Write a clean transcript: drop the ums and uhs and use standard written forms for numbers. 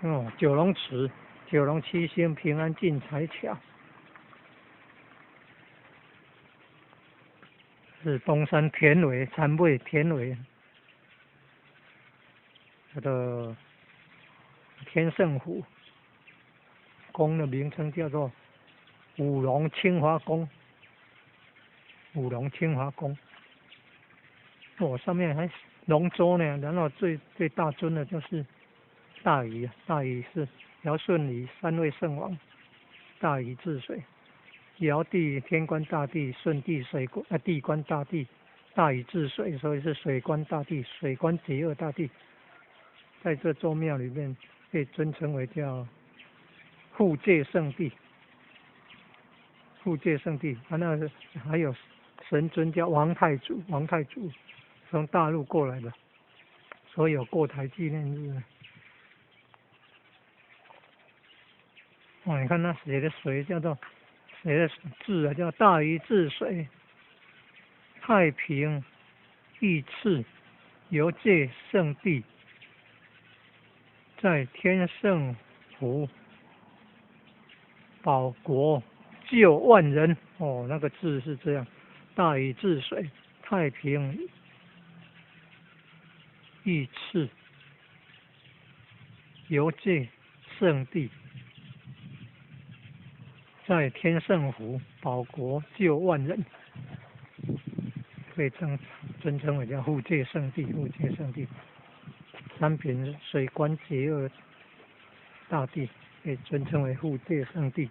哦，九龙池、九龙七星平安进财桥，是东山田尾参尾田尾，它的天圣湖宫的名称叫做五龙清华宫，五龙清华宫。哦，上面还龙舟呢，然后最大尊的就是大禹，大禹是尧舜禹三位圣王，大禹治水，尧帝天官大帝，舜帝地官大帝，大禹治水，所以是水官大帝，水官结二大帝，在这座庙里面被尊称为叫护戒圣地，护戒圣地，那还有神尊叫王太祖，王太祖从大陆过来的，所以有过台纪念日。哦，你看那写的水叫做写的字啊，叫大禹治水，太平义次，游戒圣地，在天圣湖，保国救万人。哦，那个字是这样，大禹治水，太平义次，游戒圣地，在天圣湖，保国救万人，被尊称为叫护戒圣地，护戒圣地。三品水官结二大帝被尊称为护戒圣地。